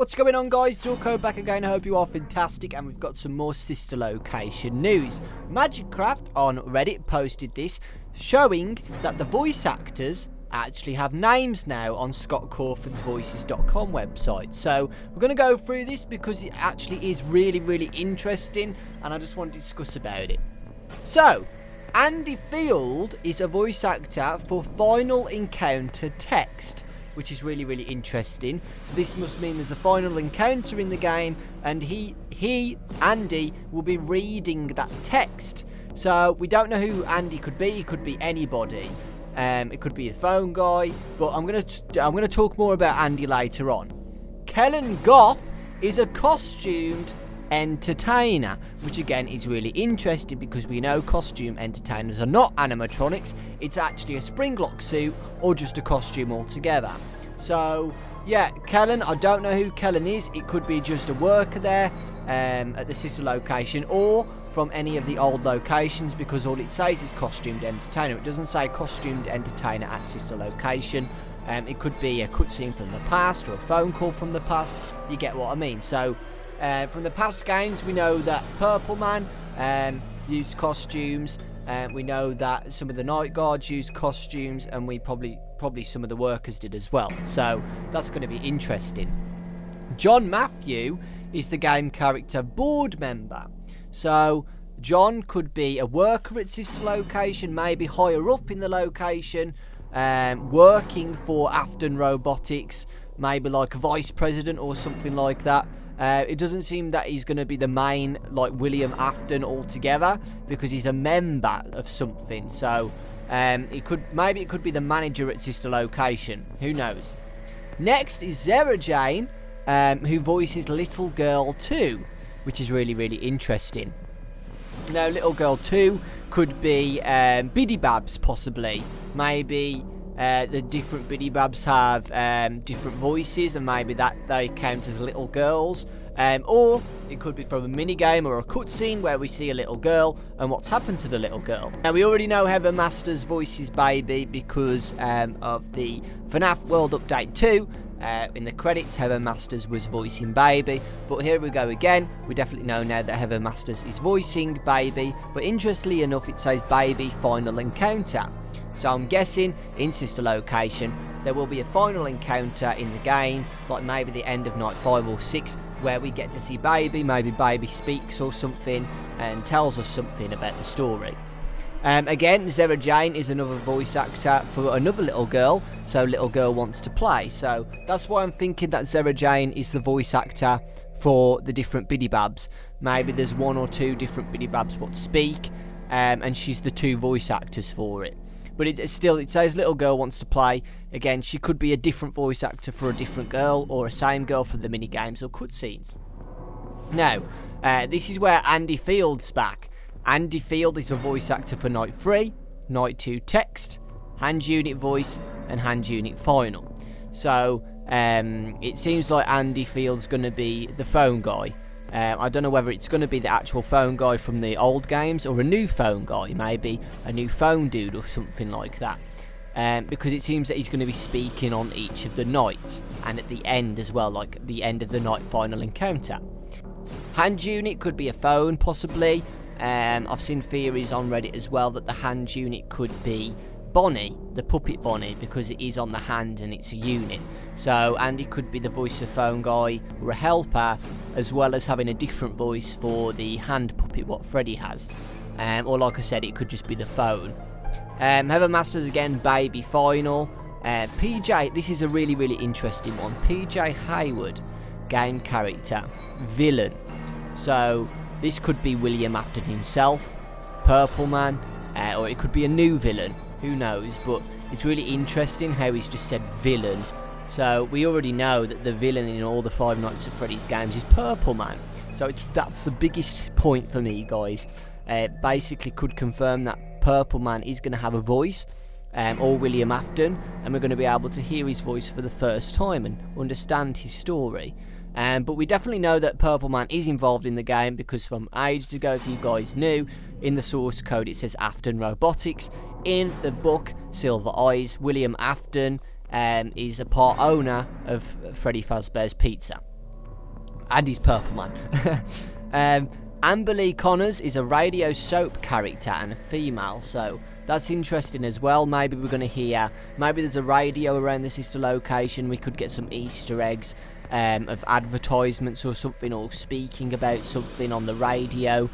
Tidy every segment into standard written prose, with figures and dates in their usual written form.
What's going on, guys? Dawko back again. I hope you are fantastic, and we've got some more sister location news. Magicraft on Reddit posted this, showing that the voice actors actually have names now on scottcawthonsvoices.com website. So we're going to go through this because it actually is really interesting, and I just want to discuss about it. So Andy Field is a voice actor for Final Encounter Text, which is really interesting. So this must mean there's a final encounter in the game, and Andy, will be reading that text. So we don't know who Andy could be. He could be anybody. It could be a phone guy, but I'm gonna talk more about Andy later on. Kellen Goff is a costumed entertainer, which again is really interesting because we know costume entertainers are not animatronics. It's actually a springlock suit or just a costume altogether. So yeah, Kellen, I don't know who Kellen is. It could be just a worker there at the sister location, or from any of the old locations, because all it says is costumed entertainer. It doesn't say costumed entertainer at sister location. It could be a cutscene from the past or a phone call from the past. You get what I mean. So from the past games, we know that Purple Man used costumes. We know that some of the night guards used costumes, and we probably some of the workers did as well. So that's going to be interesting. John Matthew is the game character board member. So John could be a worker at sister location, maybe higher up in the location, working for Afton Robotics, maybe like a vice president or something like that. It doesn't seem that he's going to be the main, like William Afton altogether, because he's a member of something. So it could be the manager at sister location. Who knows? Next is Zara Jane, who voices Little Girl 2, which is really interesting. Now, Little Girl 2 could be Biddy Babs, possibly. Maybe the different Biddy Babs have different voices, and maybe that they count as little girls. Or it could be from a minigame or a cutscene where we see a little girl and what's happened to the little girl. Now, we already know Heather Masters voices Baby because of the FNAF World Update 2. In the credits, Heather Masters was voicing Baby, but here we go again. We definitely know now that Heather Masters is voicing Baby, but interestingly enough, it says Baby Final Encounter. So I'm guessing in sister location there will be a final encounter in the game, like maybe the end of night 5 or 6, where we get to see Baby. Maybe Baby speaks or something and tells us something about the story. Again, Zara Jane is another voice actor for another little girl, so Little Girl Wants to Play. So that's why I'm thinking that Zara Jane is the voice actor for the different Biddy Babs. Maybe there's 1 or 2 different Biddy Babs what speak, and she's the 2 voice actors for it. But it says Little Girl Wants to Play. Again, she could be a different voice actor for a different girl, or a same girl for the mini games or cutscenes. Now, this is where Andy Field's back. Andy Field is a voice actor for Night 3, Night 2 Text, Hand Unit Voice, and Hand Unit Final. So it seems like Andy Field's going to be the phone guy. I don't know whether it's going to be the actual phone guy from the old games or a new phone guy, maybe a new phone dude or something like that. Because it seems that he's going to be speaking on each of the nights, and at the end as well, like the end of the night final encounter. Hand unit could be a phone, possibly. I've seen theories on Reddit as well that the hand unit could be Bonnie, the puppet Bonnie, because it is on the hand and it's a unit. So Andy could be the voice of phone guy or a helper, as well as having a different voice for the hand puppet what Freddy has. Or like I said, it could just be the phone. Heather Masters again, Baby Final. PJ, this is a really interesting one. PJ Hayward, game character, villain. So this could be William Afton himself, Purple Man, or it could be a new villain. Who knows? But it's really interesting how he's just said villain. So we already know that the villain in all the Five Nights at Freddy's games is Purple Man. So that's the biggest point for me, guys. Basically could confirm that Purple Man is going to have a voice, or William Afton, and we're going to be able to hear his voice for the first time and understand his story. But we definitely know that Purple Man is involved in the game, because from ages ago, if you guys knew, in the source code it says Afton Robotics. In the book Silver Eyes, William Afton is a part owner of Freddy Fazbear's Pizza. and he's Purple Man. Amber Lee Connors is a radio soap character and a female, so that's interesting as well. Maybe we're going to hear, maybe there's a radio around the sister location. We could get some Easter eggs of advertisements or something, or speaking about something on the radio,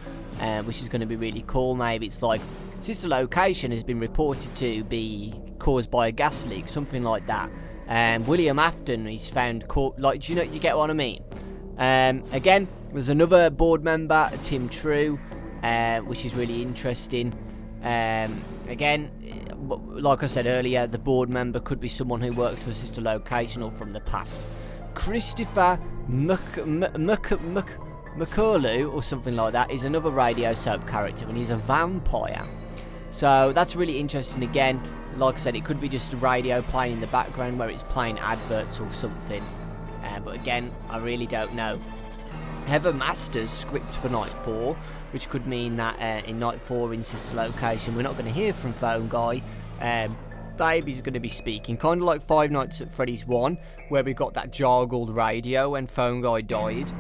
which is going to be really cool. Maybe it's like, sister location has been reported to be caused by a gas leak, something like that. William Afton is found caught, like, do you get what I mean? Again, there's another board member, Tim True, which is really interesting. Again, like I said earlier, the board member could be someone who works for sister location or from the past. Christopher McCullough or something like that is another radio soap character, and he's a vampire. So that's really interesting. Again, like I said, it could be just a radio playing in the background where it's playing adverts or something. But again, I really don't know. Heather Masters script for Night 4, which could mean that in Night 4 in sister location we're not going to hear from Phone Guy. Baby's going to be speaking, kind of like Five Nights at Freddy's 1, where we got that jargled radio when Phone Guy died,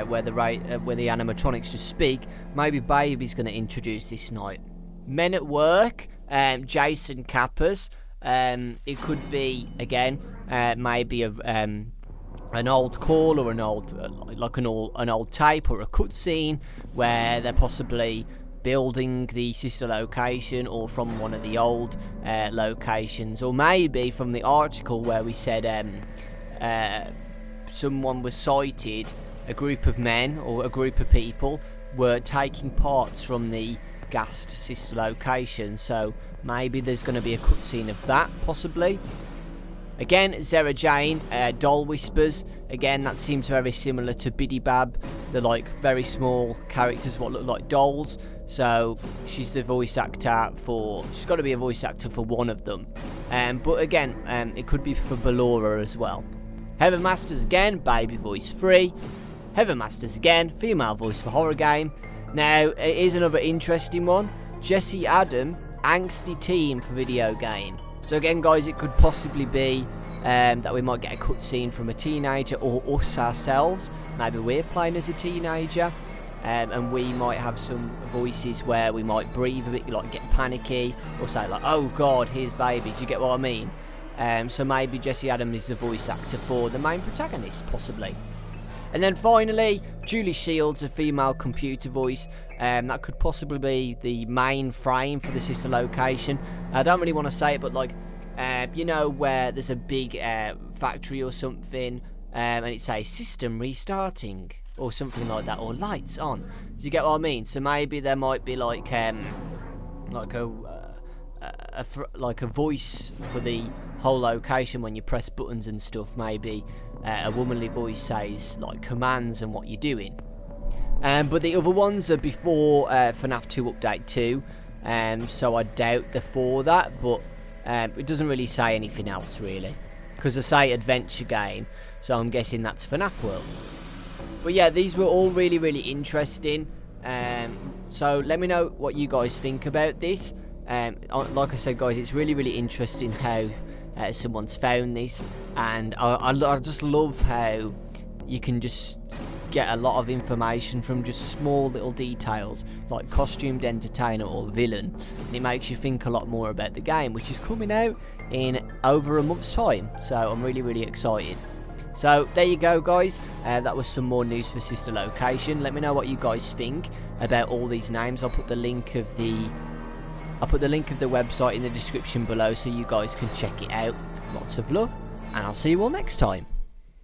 where the animatronics just speak. Maybe Baby's going to introduce this night. Men at Work, Jason Kappas. It could be, again, maybe an old call or an old tape or a cutscene where they're possibly building the sister location, or from one of the old locations, or maybe from the article where we said someone was sighted, a group of men or a group of people were taking parts from the gassed sister location, so maybe there's going to be a cutscene of that, possibly. Again, Zara Jane, Doll Whispers. Again, that seems very similar to Biddy Bab. They're like very small characters, what look like dolls. So she's the voice actor for. She's got to be a voice actor for one of them. But again, it could be for Ballora as well. Heather Masters again, baby voice free. Heather Masters again, female voice for horror game. Now it is another interesting one. Jesse Adam, angsty teen for video game. So again, guys, it could possibly be that we might get a cutscene from a teenager, or us ourselves. Maybe we're playing as a teenager, and we might have some voices where we might breathe a bit, like get panicky, or say like, "Oh God, here's baby." Do you get what I mean? So maybe Jesse Adam is the voice actor for the main protagonist, possibly. And then finally, Julie Shields, a female computer voice. That could possibly be the main frame for the sister location. I don't really want to say it, but like, you know, where there's a big factory or something, and it says system restarting or something like that, or lights on. Do you get what I mean? So maybe there might be like a voice for the whole location when you press buttons and stuff. Maybe a womanly voice says like commands and what you're doing. But the other ones are before FNAF 2 Update 2, so I doubt they're for that, but it doesn't really say anything else really, because I say adventure game, so I'm guessing that's FNAF World. But yeah, these were all really, really interesting, so let me know what you guys think about this. Like I said, guys, it's really, really interesting how someone's found this, and I just love how you can just get a lot of information from just small little details like costumed entertainer or villain, and it makes you think a lot more about the game, which is coming out in over a month's time, so I'm really, really excited. So there you go, guys, that was some more news for sister location. Let me know what you guys think about all these names. I'll put the link of the website in the description below so you guys can check it out. Lots of love, and I'll see you all next time.